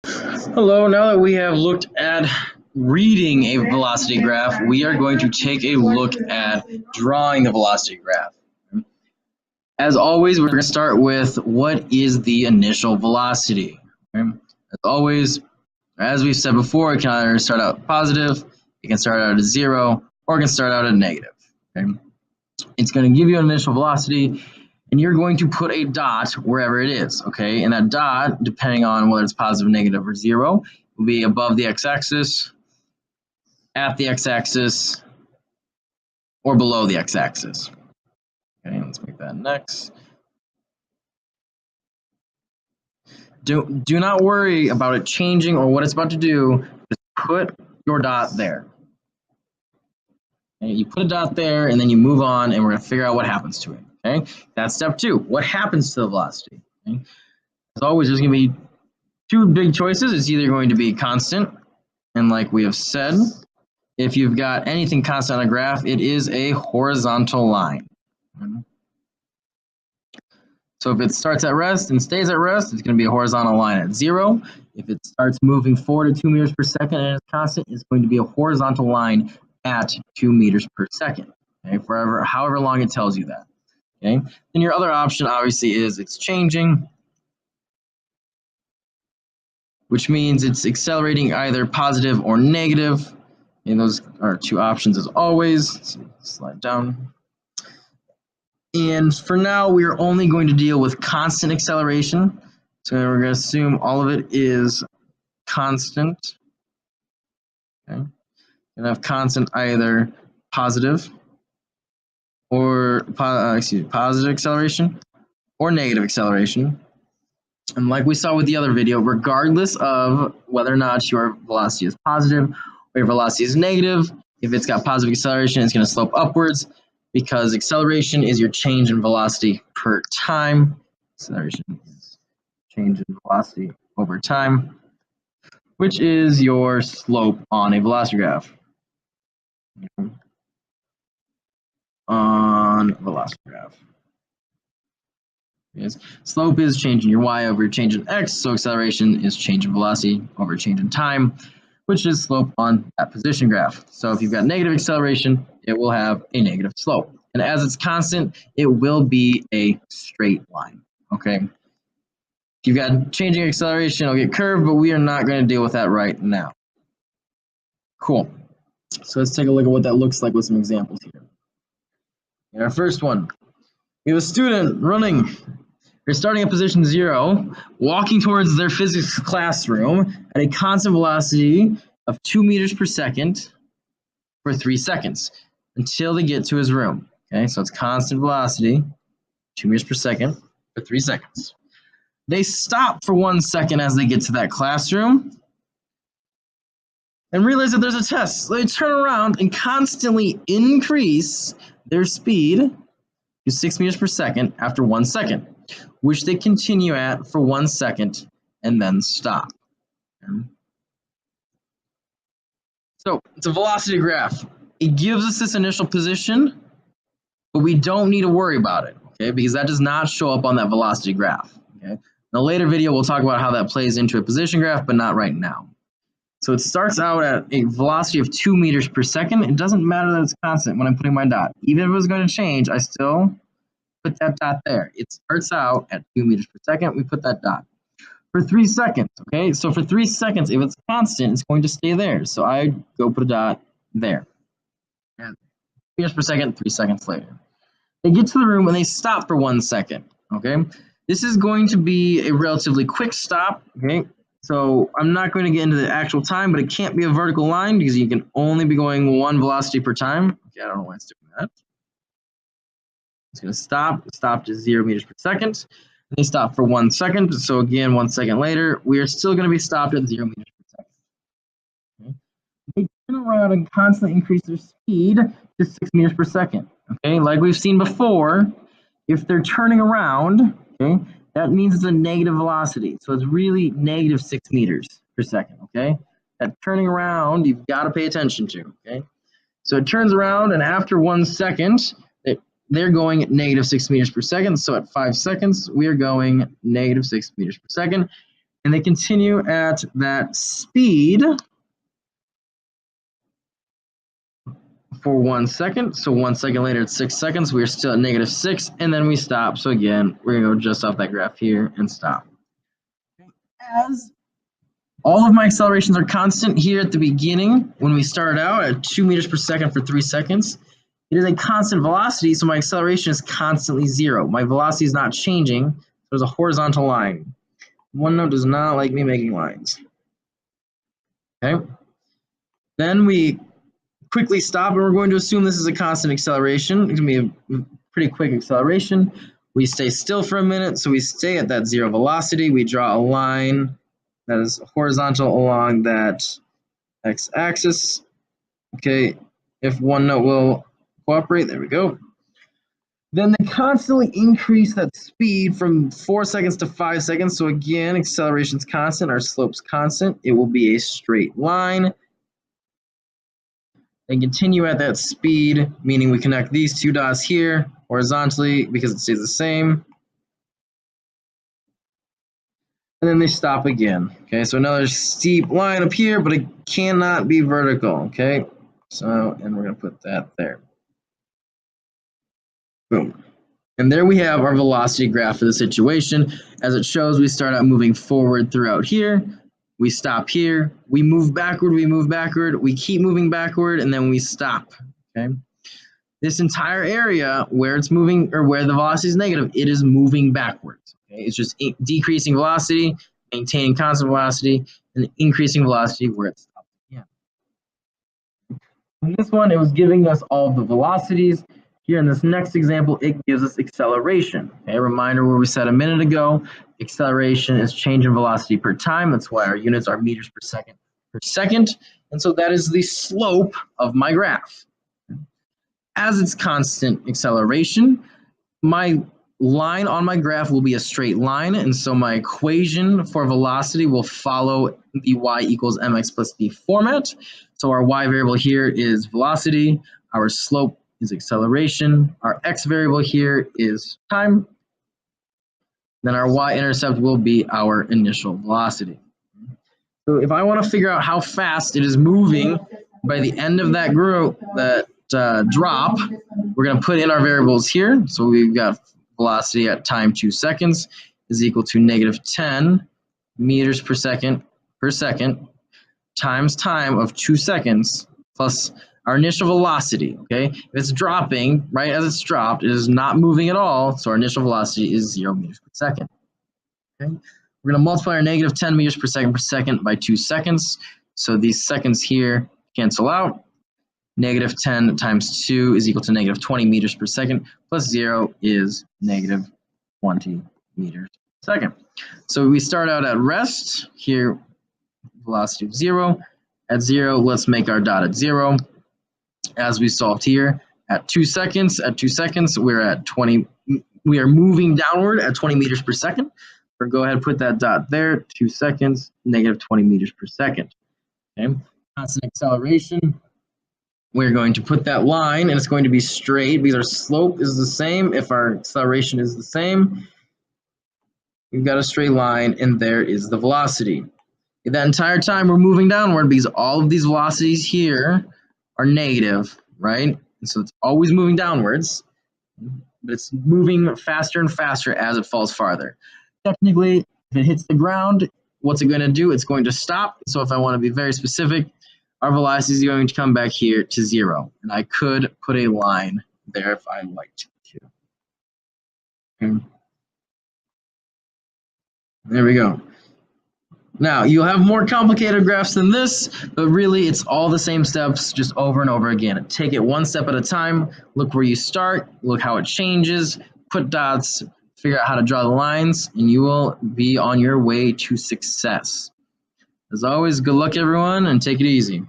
Hello, now that we have looked at reading a velocity graph, we are going to take a look at drawing the velocity graph. As always, we're going to start with what is the initial velocity. Okay? As always, as we've said before, it can either start out positive, it can start out at 0, or it can start out at negative. Okay? It's going to give you an initial velocity, and you're going to put a dot wherever it is, okay? And that dot, depending on whether it's positive, negative, or 0, will be above the x-axis, at the x-axis, or below the x-axis. Okay, let's make that next. Do not worry about it changing or what it's about to do. Just put your dot there. Okay, you put a dot there, and then you move on, and we're going to figure out what happens to it. Okay, that's step 2. What happens to the velocity? Okay? As always, there's going to be two big choices. It's either going to be constant, and like we have said, if you've got anything constant on a graph, it is a horizontal line. So if it starts at rest and stays at rest, it's going to be a horizontal line at 0. If it starts moving forward at 2 meters per second and it's constant, it's going to be a horizontal line at 2 meters per second. Okay, however long it tells you that. Okay, then your other option obviously is it's changing, which means it's accelerating either positive or negative. And those are two options as always. So slide down. And for now, we are only going to deal with constant acceleration. So we're going to assume all of it is constant. Okay. You're going to have constant either positive or positive acceleration or negative acceleration. And like we saw with the other video, regardless of whether or not your velocity is positive or your velocity is negative, if it's got positive acceleration, it's going to slope upwards because acceleration is your change in velocity per time. Acceleration is change in velocity over time, which is your slope on a velocity graph. On a velocity graph. Yes. Slope is change in your y over change in x, so acceleration is change in velocity over change in time, which is slope on that position graph. So if you've got negative acceleration, it will have a negative slope. And as it's constant, it will be a straight line, okay? If you've got changing acceleration, it'll get curved, but we are not going to deal with that right now. Cool. So let's take a look at what that looks like with some examples here. In our first one, we have a student running. They're starting at position 0, walking towards their physics classroom at a constant velocity of 2 meters per second for 3 seconds until they get to his room. Okay, so it's constant velocity, 2 meters per second for 3 seconds. They stop for 1 second as they get to that classroom and realize that there's a test. So they turn around and constantly increase their speed to 6 meters per second after 1 second, which they continue at for 1 second and then stop. Okay. So it's a velocity graph. It gives us this initial position, but we don't need to worry about it, okay? Because that does not show up on that velocity graph, okay? In a later video, we'll talk about how that plays into a position graph, but not right now. So it starts out at a velocity of 2 meters per second. It doesn't matter that it's constant when I'm putting my dot. Even if it was going to change, I still put that dot there. It starts out at 2 meters per second. We put that dot. For 3 seconds, okay? So for 3 seconds, if it's constant, it's going to stay there. So I go put a dot there. And meters per second, 3 seconds later. They get to the room and they stop for 1 second, okay? This is going to be a relatively quick stop, okay? So I'm not going to get into the actual time, but it can't be a vertical line because you can only be going 1 velocity per time. Okay, I don't know why it's doing that. It's going to stop to 0 meters per second. And they stop for 1 second. So again, 1 second later, we are still going to be stopped at 0 meters per second. Okay. They turn around and constantly increase their speed to 6 meters per second. Okay, like we've seen before, if they're turning around, okay, that means it's a negative velocity. So it's really negative 6 meters per second, okay? That turning around, you've got to pay attention to, okay? So it turns around, and after 1 second, they're going at negative 6 meters per second. So at 5 seconds, we are going negative 6 meters per second. and they continue at that speed for 1 second. So 1 second later, it's 6 seconds. We're still at -6, and then we stop. So again, we're gonna go just off that graph here and stop. As all of my accelerations are constant here at the beginning, when we start out at 2 meters per second for 3 seconds, it is a constant velocity, so my acceleration is constantly 0. My velocity is not changing. There's a horizontal line. OneNote does not like me making lines. Okay. Then we quickly stop, and we're going to assume this is a constant acceleration. It's going to be a pretty quick acceleration. We stay still for a minute, so we stay at that 0 velocity. We draw a line that is horizontal along that x-axis. Okay, if OneNote will cooperate, there we go. Then they constantly increase that speed from 4 seconds to 5 seconds. So again, acceleration's constant, our slope's constant. It will be a straight line. And continue at that speed, meaning we connect these two dots here horizontally because it stays the same. And then they stop again. Okay, so another steep line up here, but it cannot be vertical. Okay, so, and we're going to put that there. Boom. And there we have our velocity graph for the situation. As it shows, we start out moving forward throughout here. We stop here. We move backward. We move backward. We keep moving backward, and then we stop. Okay. This entire area where it's moving, or where the velocity is negative, it is moving backwards. Okay. It's just decreasing velocity, maintaining constant velocity, and increasing velocity where it stops again. In this one, it was giving us all of the velocities. Here in this next example, it gives us acceleration. Okay, a reminder where we said a minute ago, acceleration is change in velocity per time. That's why our units are meters per second. And so that is the slope of my graph. As it's constant acceleration, my line on my graph will be a straight line. And so my equation for velocity will follow the y equals mx plus b format. So our y variable here is velocity. Our slope is acceleration. Our x variable here is time. Then our y-intercept will be our initial velocity. So if I want to figure out how fast it is moving by the end of that group, that drop, we're going to put in our variables here. So we've got velocity at time 2 seconds is equal to -10 meters per second times time of 2 seconds plus our initial velocity. Okay, if it's dropping, right as it's dropped, it is not moving at all, so our initial velocity is 0 meters per second. Okay, we're going to multiply our -10 meters per second by 2 seconds, so these seconds here cancel out. -10 times 2 is equal to -20 meters per second, plus 0 is -20 meters per second. So we start out at rest here, velocity of 0. At 0, let's make our dot at 0. As we solved here, at 2 seconds, we're at 20. We are moving downward at 20 meters per second. Or go ahead and put that dot there. 2 seconds, -20 meters per second. Okay, constant acceleration. We're going to put that line, and it's going to be straight because our slope is the same. If our acceleration is the same, we've got a straight line, and there is the velocity. That entire time we're moving downward because all of these velocities here are negative, right? And so it's always moving downwards, but it's moving faster and faster as it falls farther. Technically, if it hits the ground, what's it going to do? It's going to stop. So if I want to be very specific, our velocity is going to come back here to 0. And I could put a line there if I liked to. Okay. There we go. Now, you'll have more complicated graphs than this, but really it's all the same steps just over and over again. Take it one step at a time, look where you start, look how it changes, put dots, figure out how to draw the lines, and you will be on your way to success. As always, good luck everyone, and take it easy.